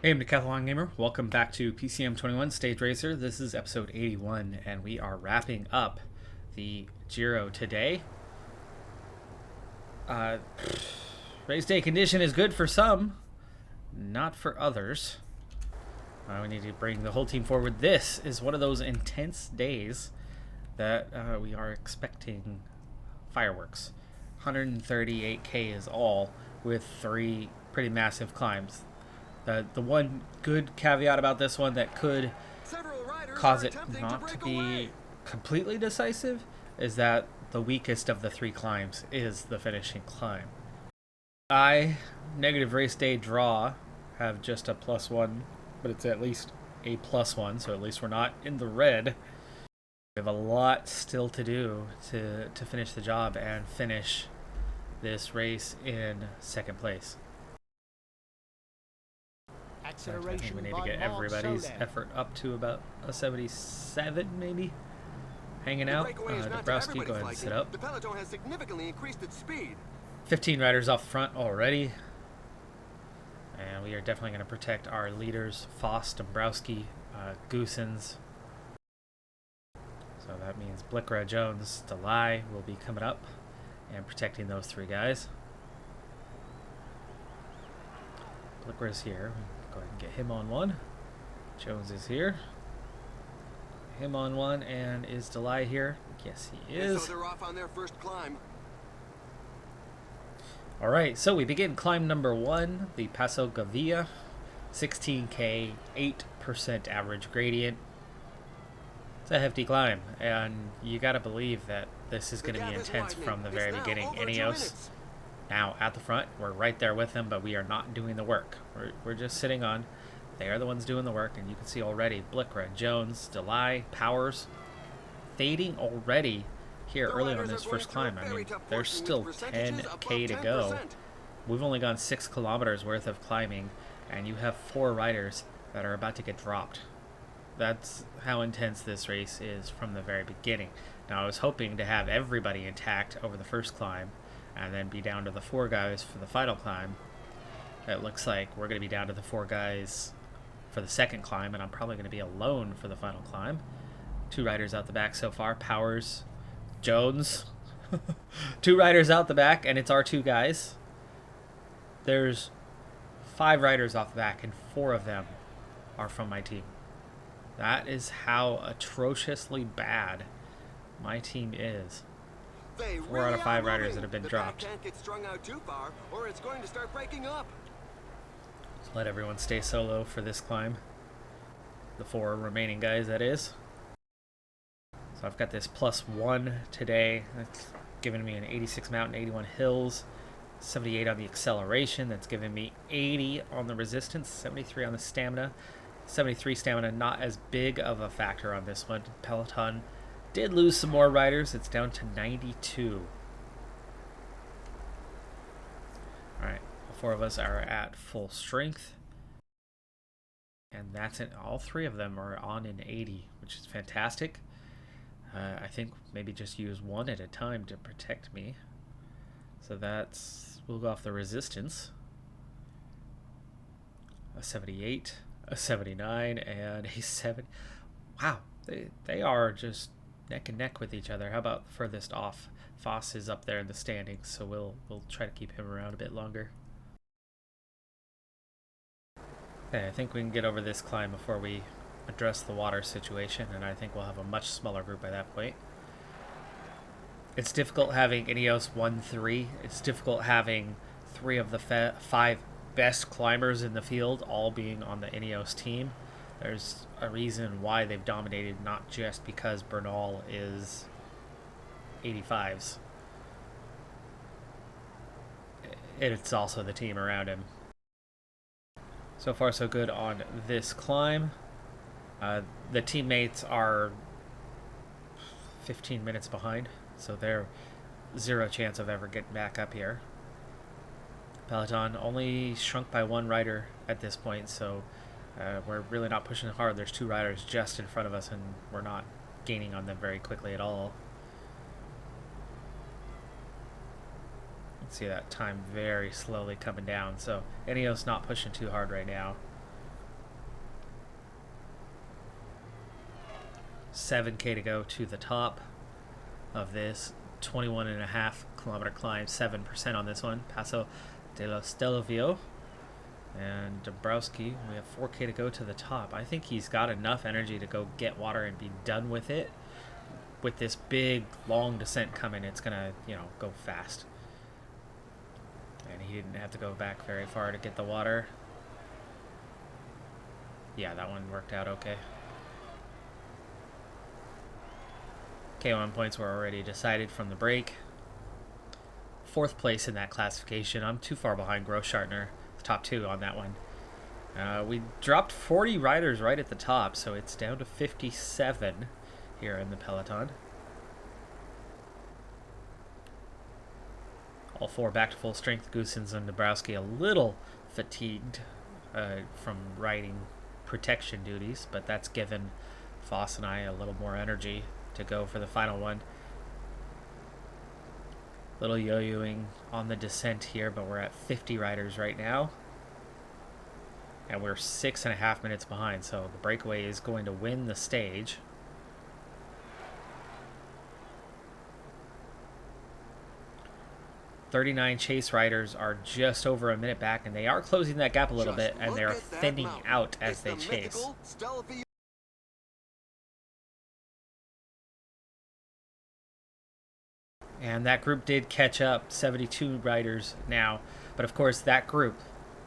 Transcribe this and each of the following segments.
Hey, I'm Decathlon Gamer. Welcome back to PCM21 Stage Racer. This is episode 81, and we are wrapping up the Giro today. Race day condition is good for some, not for others. We need to bring the whole team forward. This is one of those intense days that we are expecting fireworks. 138k is all, with 3 pretty massive climbs. The one good caveat about this one that could cause it not to be completely decisive is that the weakest of the 3 climbs is the finishing climb. Negative race day draw have just a +1, but it's at least a +1, so at least we're not in the red. We have a lot still to do to finish the job and finish this race in 2nd place. So I think we need to get everybody's effort up to about a 77, maybe. Hanging out. Dabrowski, go ahead and sit up. The peloton has significantly increased its speed. 15 riders off the front already. And we are definitely going to protect our leaders, Foss, Dabrowski, Goosens. So that means Blickra, Jones, Delay will be coming up and protecting those 3 guys. Blickra is here. Go ahead and get him on 1. Jones is here. Him on 1, and is Delay here? Yes, he is. So they're off on their first climb. All right, so we begin climb number 1, the Paso Gavia, 16k, 8% average gradient. It's a hefty climb, and you gotta believe that this is going to be intense from the very beginning. Ineos now at the front, we're right there with them, but we are not doing the work. We're just sitting on. They are the ones doing the work, and you can see already Blickra, Jones, Delay, Powers fading already here early on this first climb. I mean, there's still 10k to go. We've only gone 6 kilometers worth of climbing, and you have 4 riders that are about to get dropped. That's how intense this race is from the very beginning. Now, I was hoping to have everybody intact over the first climb, and then be down to the 4 guys for the final climb. It looks like we're going to be down to the 4 guys for the second climb, and I'm probably going to be alone for the final climb. 2 riders out the back so far. Powers, Jones. 2 riders out the back, and it's our 2 guys. There's 5 riders off the back, and 4 of them are from my team. That is how atrociously bad my team is. 4 out of 5 riders that have been dropped. Can't get strung out too far, or it's going to start breaking up. So let everyone stay solo for this climb. The 4 remaining guys, that is. So I've got this +1 today. That's giving me an 86 mountain, 81 hills, 78 on the acceleration. That's giving me 80 on the resistance, 73 on the stamina. 73 stamina, not as big of a factor on this one. Peloton did lose some more riders. It's down to 92. Alright, all 4 of us are at full strength. And that's it. All 3 of them are on in 80, which is fantastic. I think maybe just use 1 at a time to protect me. So we'll go off the resistance. A 78, a 79, and a 7. Wow, they are just neck and neck with each other. How about furthest off? Foss is up there in the standings, so we'll try to keep him around a bit longer. Okay, I think we can get over this climb before we address the water situation, and I think we'll have a much smaller group by that point. It's difficult having Ineos 1-3. It's difficult having 3 of the 5 best climbers in the field all being on the Ineos team. There's a reason why they've dominated, not just because Bernal is 85s. It's also the team around him. So far, so good on this climb. The teammates are 15 minutes behind, so they're 0 chance of ever getting back up here. Peloton only shrunk by 1 rider at this point, so we're really not pushing hard. There's 2 riders just in front of us, and we're not gaining on them very quickly at all. See that time very slowly coming down, so Ineos not pushing too hard right now. 7K to go to the top of this 21.5 kilometer climb, 7% on this one. Paso de los Stelvio. And Dombrowski, we have 4K to go to the top. I think he's got enough energy to go get water and be done with it. With this big, long descent coming, it's going to, go fast. And he didn't have to go back very far to get the water. Yeah, that one worked out okay. K1 points were already decided from the break. 4th place in that classification. I'm too far behind Grossschartner. Top 2 on that one. We dropped 40 riders right at the top, so it's down to 57 here in the peloton. All 4 back to full strength. Goossens and Dombrowski a little fatigued from riding protection duties, but that's given Foss and I a little more energy to go for the final one. Little yo-yoing on the descent here, but we're at 50 riders right now. And we're 6.5 minutes behind, so the breakaway is going to win the stage. "39 chase riders are just over a minute back, and they are closing that gap a little bit, and they're thinning out as they chase. And that group did catch up, 72 riders now. But of course, that group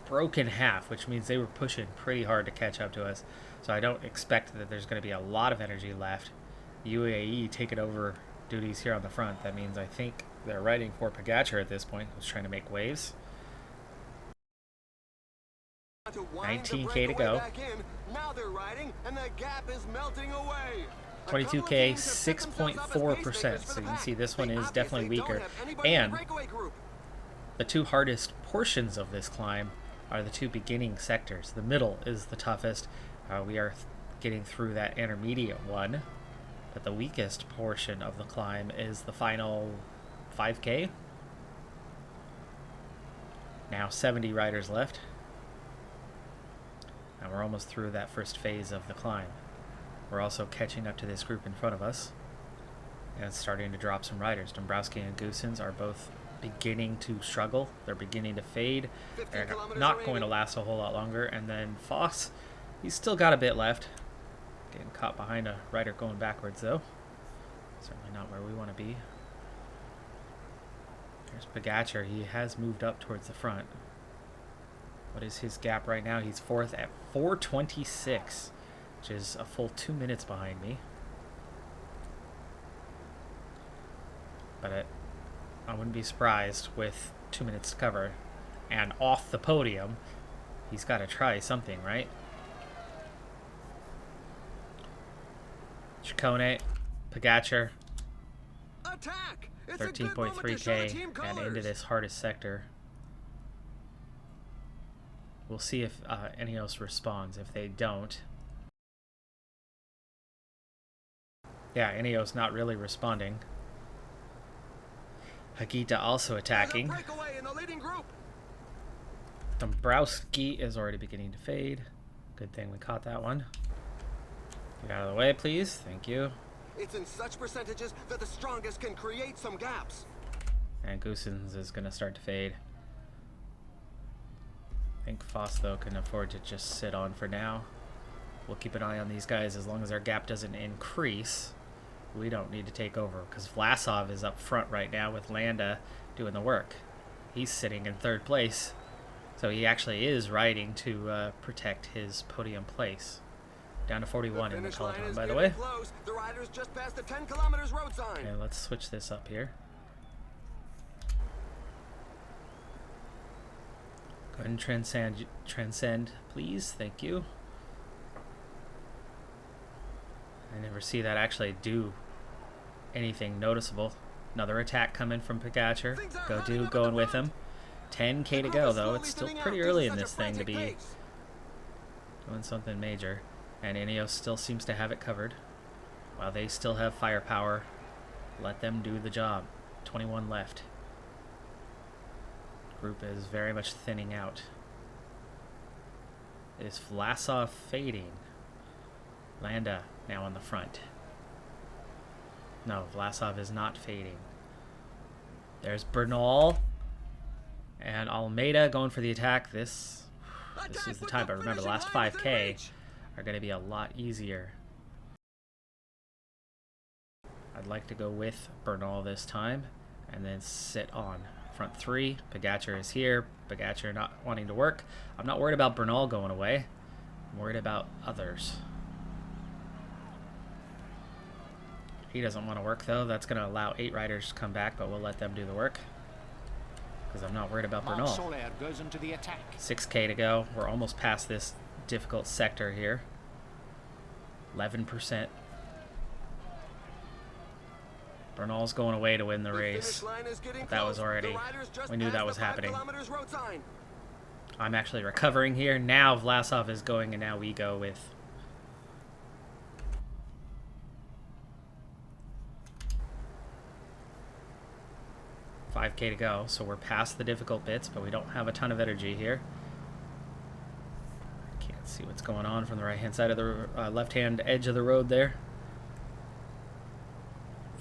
broke in half, which means they were pushing pretty hard to catch up to us. So I don't expect that there's going to be a lot of energy left. UAE taking over duties here on the front. That means I think they're riding for Pogacar at this point, who's trying to make waves. 19K to go. Now they're riding, and the gap is melting away. 22K, 6.4%. So you can see this one is definitely weaker. And the 2 hardest portions of this climb are the 2 beginning sectors. The middle is the toughest. We are getting through that intermediate one. But the weakest portion of the climb is the final 5K. Now 70 riders left. And we're almost through that first phase of the climb. We're also catching up to this group in front of us and starting to drop some riders. Dombrowski and Goossens are both beginning to struggle. They're beginning to fade. They're not going to last a whole lot longer. And then Foss, he's still got a bit left. Getting caught behind a rider going backwards, though. Certainly not where we want to be. There's Pogacar. He has moved up towards the front. What is his gap right now? He's 4th at 4:26. Which is a full 2 minutes behind me. But I wouldn't be surprised with 2 minutes to cover. And off the podium, he's got to try something, right? Ciccone, Pogacar, 13.3K, and into this hardest sector. We'll see if Ineos responds. If they don't... Yeah, Ineos not really responding. Hagita also attacking. Dombrowski is already beginning to fade. Good thing we caught that one. Get out of the way, please. Thank you. It's in such percentages that the strongest can create some gaps. And Goossens is going to start to fade. I think Foss, though, can afford to just sit on for now. We'll keep an eye on these guys as long as our gap doesn't increase. We don't need to take over because Vlasov is up front right now with Landa doing the work. He's sitting in 3rd place, so he actually is riding to protect his podium place. Down to 41 in the peloton, by the way. The riders just passed the 10 kilometers road sign. Okay, let's switch this up here. Go ahead and transcend, please. Thank you. I never see that actually do anything noticeable. Another attack coming from Pogacar. Going with him. 10K to go, though. It's still pretty early in this thing to be doing something major. And Ineos still seems to have it covered. While they still have firepower, let them do the job. 21 left. Group is very much thinning out. Is Vlasov fading? Landa now on the front. No, Vlasov is not fading. There's Bernal and Almeida going for the attack. This is the time, but remember the last 5K are going to be a lot easier. I'd like to go with Bernal this time and then sit on front 3. Pogacar is here. Pogacar not wanting to work. I'm not worried about Bernal going away. I'm worried about others. He doesn't want to work though. That's going to allow 8 riders to come back, but we'll let them do the work because I'm not worried about Bernal. Goes into the attack. 6K to go. We're almost past this difficult sector here. 11%. Bernal's going away to win the race. But that was already, we knew that was happening. I'm actually recovering here. Now Vlasov is going, and now we go with 5K to go, so we're past the difficult bits, but we don't have a ton of energy here. Can't see what's going on from the right-hand side of the left-hand edge of the road there.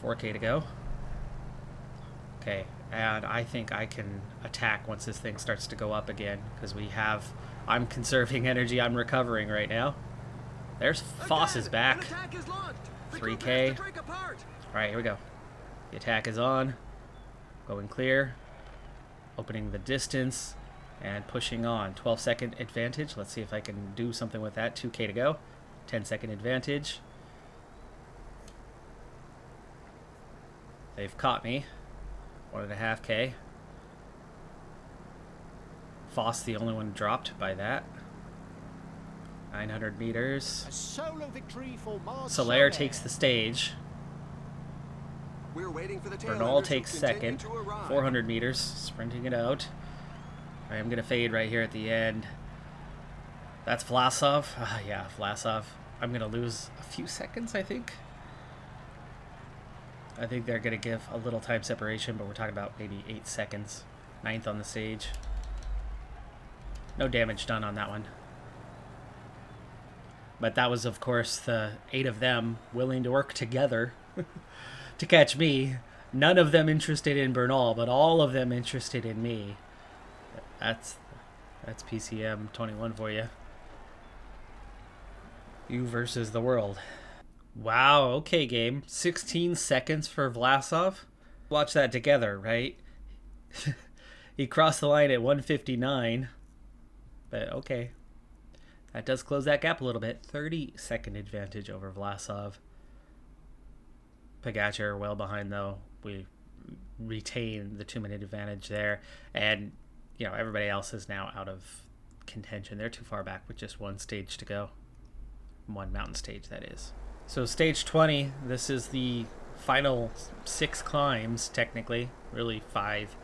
4K to go. Okay, and I think I can attack once this thing starts to go up again, because I'm conserving energy, I'm recovering right now. There's Foss is back. 3K. Alright, here we go. The attack is on. Going clear. Opening the distance. And pushing on. 12-second advantage. Let's see if I can do something with that. 2K to go. 10-second advantage. They've caught me. 1.5K. Foss the only one dropped by that. 900 meters. A solo victory for Soler takes the stage. We're waiting for the Bernal takes second. 400 meters. Sprinting it out. I am going to fade right here at the end. That's Vlasov. Yeah, Vlasov. I'm going to lose a few seconds, I think. I think they're going to give a little time separation, but we're talking about maybe 8 seconds. 9th on the stage. No damage done on that one. But that was, of course, the 8 of them willing to work together to catch me. None of them interested in Bernal, but all of them interested in me. That's PCM21 for you. You versus the world. Wow, okay game. 16 seconds for Vlasov. Watch that together, right? He crossed the line at 1:59. But okay. That does close that gap a little bit. 30-second advantage over Vlasov. Pogacar well behind though. We retain the 2-minute advantage there. And, you know, everybody else is now out of contention. They're too far back with just one stage to go. One mountain stage, that is. So stage 20, this is the final 6 climbs, technically. Really 5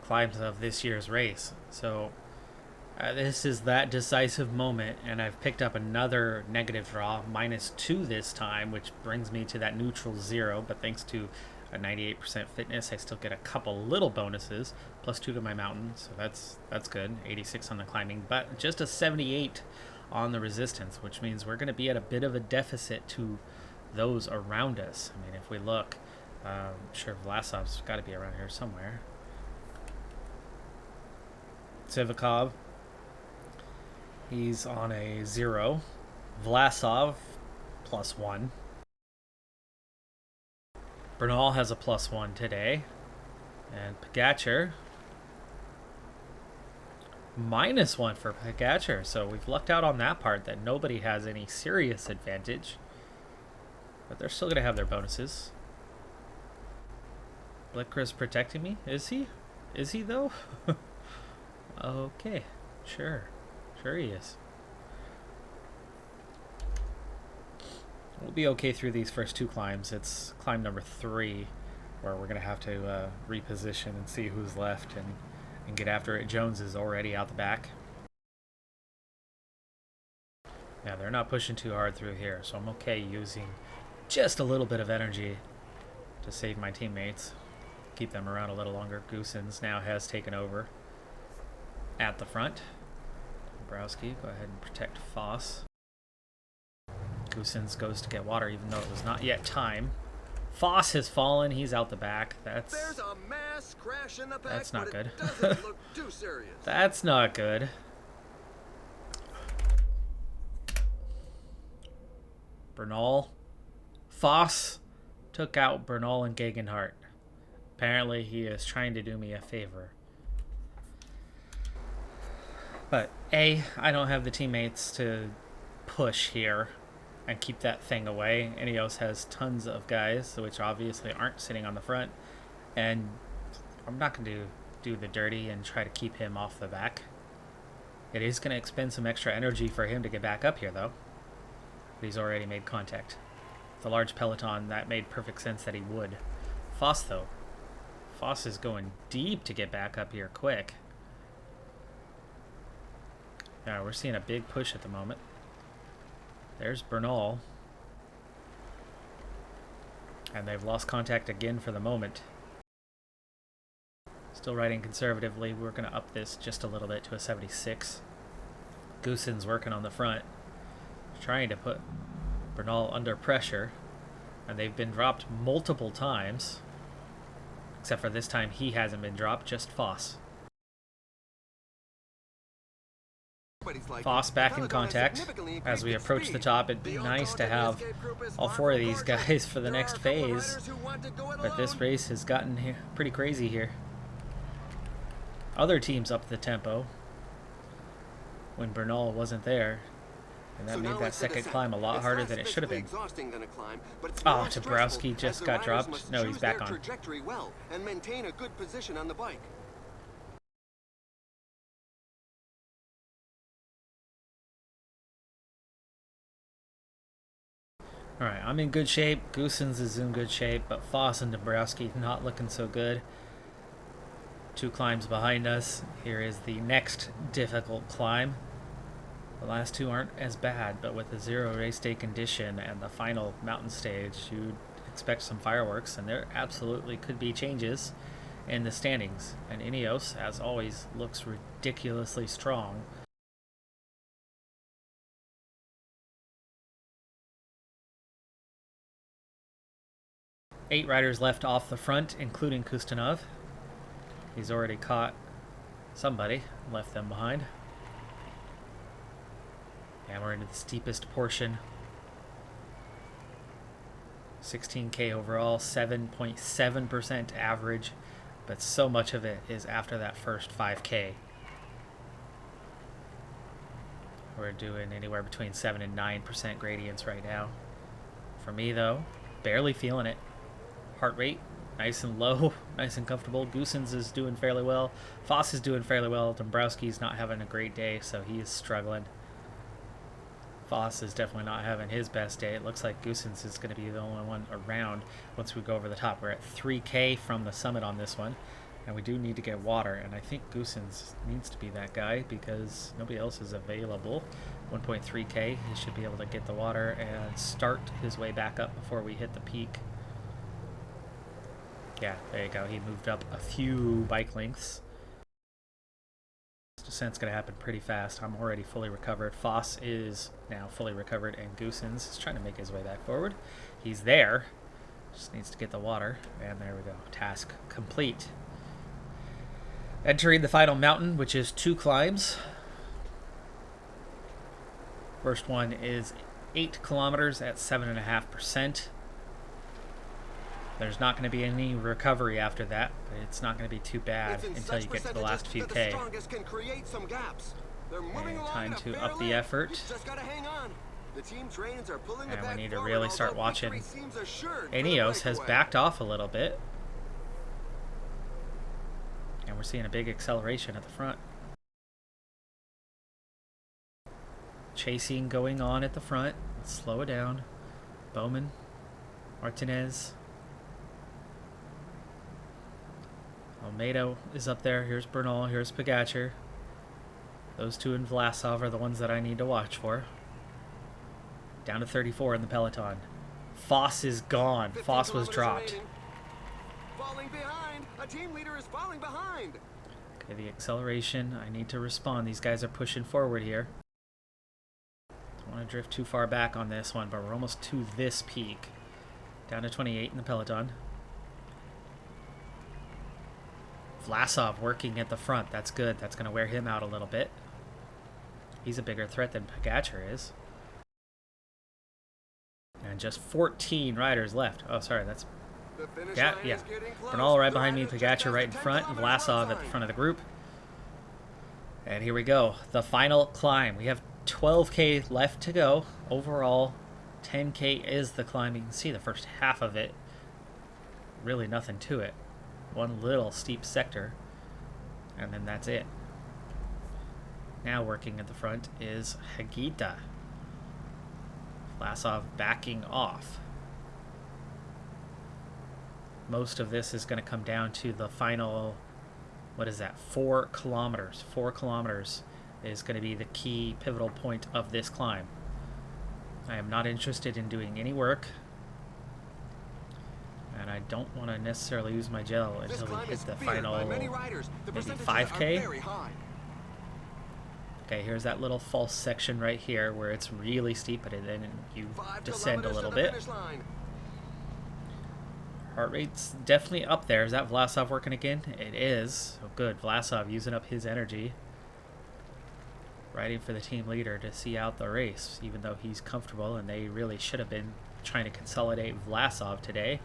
climbs of this year's race. So this is that decisive moment, and I've picked up another negative draw, -2 this time, which brings me to that neutral 0, but thanks to a 98% fitness, I still get a couple little bonuses, +2 to my mountain, so that's good. 86 on the climbing, but just a 78 on the resistance, which means we're going to be at a bit of a deficit to those around us. I mean, if we look, I'm sure Vlasov's got to be around here somewhere. Sivakov, he's on a 0. Vlasov, +1. Bernal has a +1 today. And Pogacar, -1 for Pogacar. So we've lucked out on that part, that nobody has any serious advantage. But they're still going to have their bonuses. Blikker's protecting me? Is he? Is he, though? Okay. Sure. Sure he is. We'll be okay through these first 2 climbs. It's climb number 3 where we're going to have to reposition and see who's left and get after it. Jones is already out the back. Yeah, they're not pushing too hard through here, so I'm okay using just a little bit of energy to save my teammates. Keep them around a little longer. Goossens now has taken over at the front. Dombrowski, go ahead and protect Foss. Goossens goes to get water even though it was not yet time. Foss has fallen. He's out the back. There's a mass crash in the pack, That's not but good. It doesn't look too serious. That's not good. Bernal. Foss took out Bernal and Gegenhardt. Apparently he is trying to do me a favor. But A, I don't have the teammates to push here and keep that thing away. Ineos has tons of guys, which obviously aren't sitting on the front. And I'm not going to do the dirty and try to keep him off the back. It is going to expend some extra energy for him to get back up here, though. But he's already made contact. It's a large peloton. That made perfect sense that he would. Foss, though. Foss is going deep to get back up here quick. Yeah, we're seeing a big push at the moment. There's Bernal. And they've lost contact again for the moment. Still riding conservatively. We're going to up this just a little bit to a 76. Goosen's working on the front. Trying to put Bernal under pressure. And they've been dropped multiple times. Except for this time he hasn't been dropped, just Foss. Foss back in contact as we approach the top. It'd be nice to have all four of these guys for the next phase, but this race has gotten pretty crazy here. Other teams upped the tempo when Bernal wasn't there, and that made that second climb a lot harder than it should have been. Oh, Dabrowski just got dropped. No, he's back on. And maintain a good position on the bike. Alright, I'm in good shape. Goossens is in good shape, but Foss and Dabrowski not looking so good. 2 climbs behind us. Here is the next difficult climb. The last 2 aren't as bad, but with the 0 race day condition and the final mountain stage, you'd expect some fireworks, and there absolutely could be changes in the standings. And Ineos, as always, looks ridiculously strong. Eight riders left off the front, including Kustanov. He's already caught somebody, left them behind. And we're into the steepest portion. 16K overall, 7.7% average, but so much of it is after that first 5K. We're doing anywhere between 7 and 9% gradients right now. For me, though, barely feeling it. Heart rate, nice and low, nice and comfortable. Goossens is doing fairly well. Foss is doing fairly well. Dombrowski's not having a great day, so he is struggling. Foss is definitely not having his best day. It looks like Goossens is going to be the only one around once we go over the top. We're at 3K from the summit on this one, and we do need to get water, and I think Goossens needs to be that guy because nobody else is available. 1.3K, he should be able to get the water and start his way back up before we hit the peak. Yeah, there you go. He moved up a few bike lengths. This descent's going to happen pretty fast. I'm already fully recovered. Foss is now fully recovered, and Goossens is trying to make his way back forward. He's there. Just needs to get the water, and there we go. Task complete. Entering the final mountain, which is 2 climbs. First one is 8 kilometers at 7.5%. There's not going to be any recovery after that, but it's not going to be too bad until you get to the last few K. And time to up the effort. And we need to really start watching. Ineos has backed off a little bit. And we're seeing a big acceleration at the front. Chasing going on at the front. Let's slow it down. Bowman. Martinez. Almeida is up there. Here's Bernal. Here's Pogacar. Those 2 and Vlasov are the ones that I need to watch for. Down to 34 in the peloton. Foss is gone. Foss was dropped. Falling behind. A team leader is falling behind. Okay, the acceleration. I need to respond. These guys are pushing forward here. Don't want to drift too far back on this one, but we're almost to this peak. Down to 28 in the peloton. Vlasov working at the front. That's good. That's going to wear him out a little bit. He's a bigger threat than Pogačar is. And just 14 riders left. Oh, sorry, that's... Yeah. Bernal right behind me, Pogačar right in front, and Vlasov at the front of the group. And here we go. The final climb. We have 12K left to go. Overall, 10K is the climb. You can see the first half of it. Really nothing to it. One little steep sector. And then that's it. Now working at the front is Hagita. Vlasov backing off. Most of this is going to come down to the final, what is that, 4 kilometers. 4 kilometers is going to be the key pivotal point of this climb. I am not interested in doing any work, and I don't want to necessarily use my gel until we hit the final maybe 5K. Okay, here's that little false section right here where it's really steep, but then you descend a little bit. Heart rate's definitely up there. Is that Vlasov working again? It is. Oh, good. Vlasov using up his energy. Riding for the team leader to see out the race, even though he's comfortable, and they really should have been trying to consolidate Vlasov today.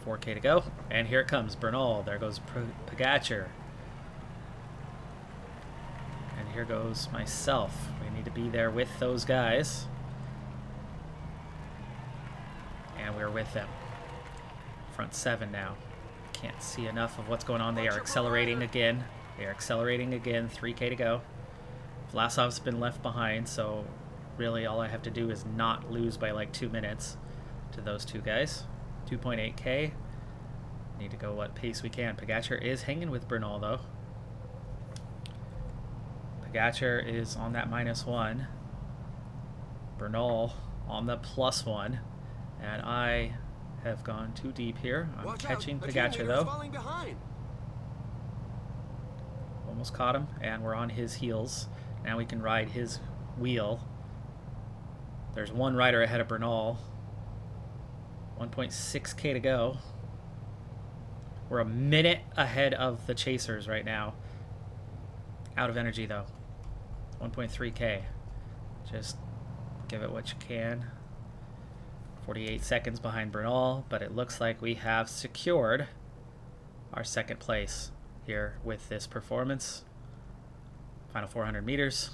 $4K to go, and here it comes. Bernal. There goes Pogačar. And here goes myself. We need to be there with those guys. And we're with them. Front 7 now. Can't see enough of what's going on. They are accelerating again. They are accelerating again. 3K to go. Vlasov's been left behind, so really all I have to do is not lose by like 2 minutes to those two guys. 2.8K. Need to go what pace we can. Pogačar is hanging with Bernal though. Pogačar is on that -1. Bernal on the +1. And I have gone too deep here. I'm catching Pogačar though. Almost caught him, and we're on his heels. Now we can ride his wheel. There's one rider ahead of Bernal. 1.6K to go. We're a minute ahead of the chasers right now. Out of energy though. 1.3K. Just give it what you can. 48 seconds behind Bernal, but it looks like we have secured our second place here with this performance. Final 400 meters.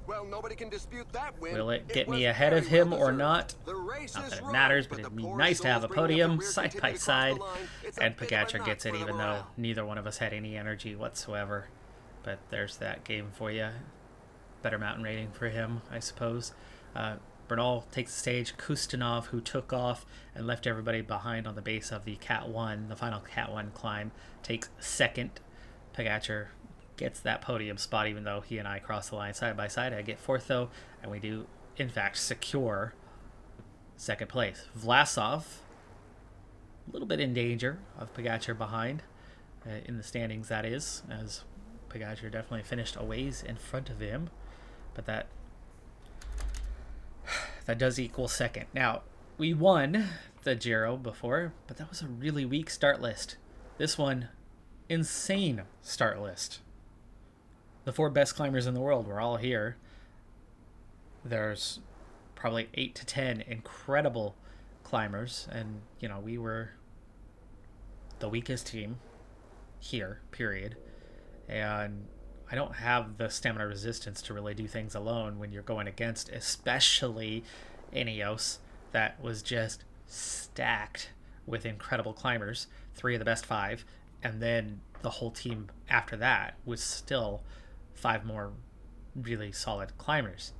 Well, nobody can dispute that win. Will it get me ahead of him or not? Not that it matters, but it'd be nice to have a podium side by side. And Pogačar gets it, even though neither one of us had any energy whatsoever. But there's that game for you. Better mountain rating for him, I suppose. Bernal takes the stage. Kustinov, who took off and left everybody behind on the base of the Cat 1, the final Cat 1 climb, takes second. Pogačar gets that podium spot, even though he and I cross the line side by side. I get fourth though, and we do in fact secure second place. Vlasov, a little bit in danger of Pogačar behind in the standings, that is, as Pogačar definitely finished a ways in front of him, but that does equal second. Now, we won the Giro before, but that was a really weak start list. This one, insane start list. The 4 best climbers in the world were all here. There's probably 8 to 10 incredible climbers, and you know, we were the weakest team here, period. And I don't have the stamina resistance to really do things alone when you're going against, especially Ineos, that was just stacked with incredible climbers, 3 of the best 5, and then the whole team after that was still 5 more really solid climbers.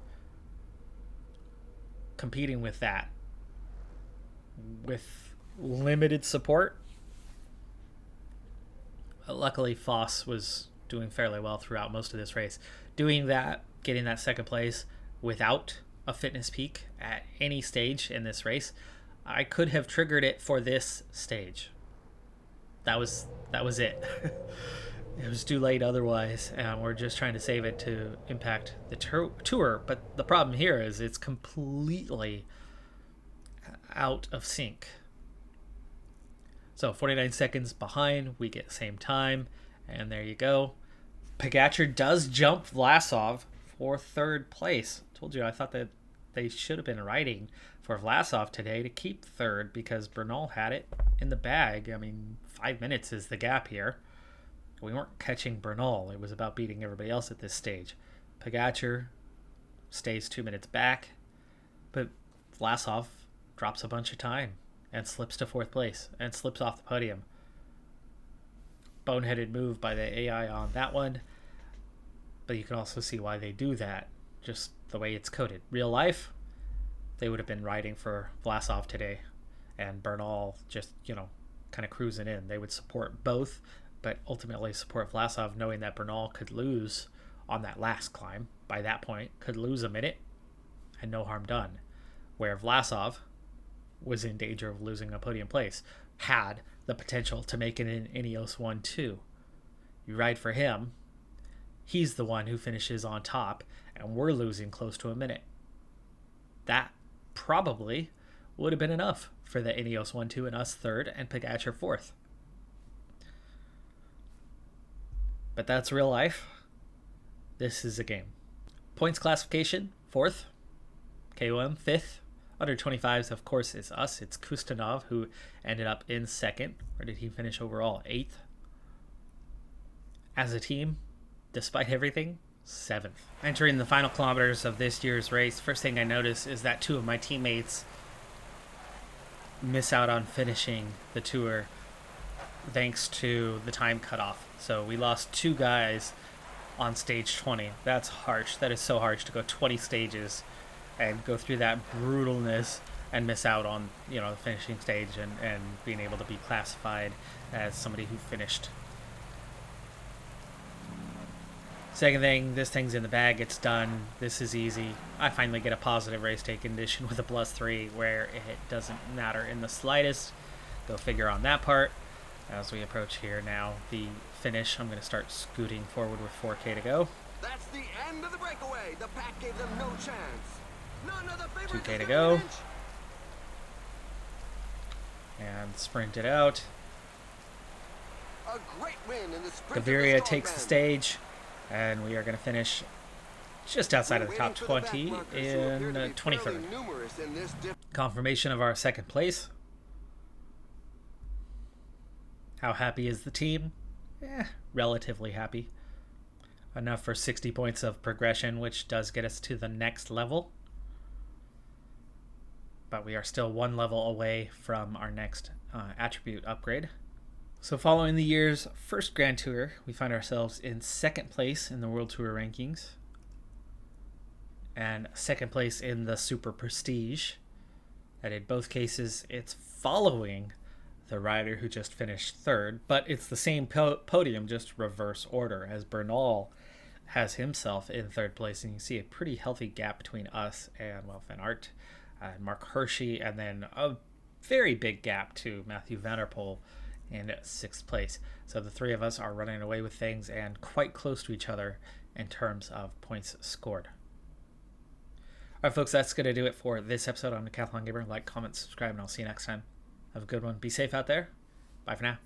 Competing with that, with limited support. Luckily, Foss was doing fairly well throughout most of this race. Doing that, getting that second place without a fitness peak at any stage in this race, I could have triggered it for this stage. That was it. It was too late otherwise, and we're just trying to save it to impact the tour. But the problem here is it's completely out of sync. So 49 seconds behind, we get same time, and there you go. Pogačar does jump Vlasov for third place. Told you I thought that they should have been riding for Vlasov today to keep third because Bernal had it in the bag. I mean, 5 minutes is the gap here. We weren't catching Bernal. It was about beating everybody else at this stage. Pogačar stays 2 minutes back, but Vlasov drops a bunch of time and slips to fourth place and slips off the podium. Boneheaded move by the AI on that one, but you can also see why they do that, just the way it's coded. Real life, they would have been riding for Vlasov today, and Bernal just, kind of cruising in. They would support both, but ultimately support Vlasov, knowing that Bernal could lose on that last climb. By that point, could lose a minute and no harm done. Where Vlasov was in danger of losing a podium place, had the potential to make it in Ineos 1-2. You ride for him, he's the one who finishes on top, and we're losing close to a minute. That probably would have been enough for the Ineos 1-2 and us third and Pogačar fourth. But that's real life. This is a game. Points classification, fourth. KOM, fifth. Under 25s, of course, is us. It's Kustanov, who ended up in second. Where did he finish overall? 8th. As a team, despite everything, 7th. Entering the final kilometers of this year's race, first thing I notice is that 2 of my teammates miss out on finishing the tour thanks to the time cutoff. So we lost 2 guys on stage 20. That's harsh. That is so harsh to go 20 stages and go through that brutalness and miss out on, the finishing stage and being able to be classified as somebody who finished. Second thing, this thing's in the bag. It's done. This is easy. I finally get a positive race day condition with a +3 where it doesn't matter in the slightest. Go figure on that part. As we approach here now, the finish, I'm going to start scooting forward with 4K to go. That's the end of the breakaway. The pack gave them no chance. None of the favorites 2K to is go. in the bench. And sprint it out. A great win in the sprint of the Gaviria strong takes the men. stage, and we are going to finish just outside of the top We're waiting 20 for the backmarkers who appear in to be fairly 23rd. numerous in this Confirmation of our second place. How happy is the team? Relatively happy. Enough for 60 points of progression, which does get us to the next level. But we are still 1 level away from our next attribute upgrade. So following the year's first Grand Tour, we find ourselves in second place in the World Tour rankings and second place in the Super Prestige. And in both cases, it's following the rider who just finished third, but it's the same podium, just reverse order, as Bernal has himself in third place, and you can see a pretty healthy gap between us and Van Aert, Mark Hershey, and then a very big gap to Matthew Van Der Poel in sixth place. So the three of us are running away with things and quite close to each other in terms of points scored. All right, folks, that's going to do it for this episode on Decathlon Gamer. Like, comment, subscribe, and I'll see you next time. Have a good one. Be safe out there. Bye for now.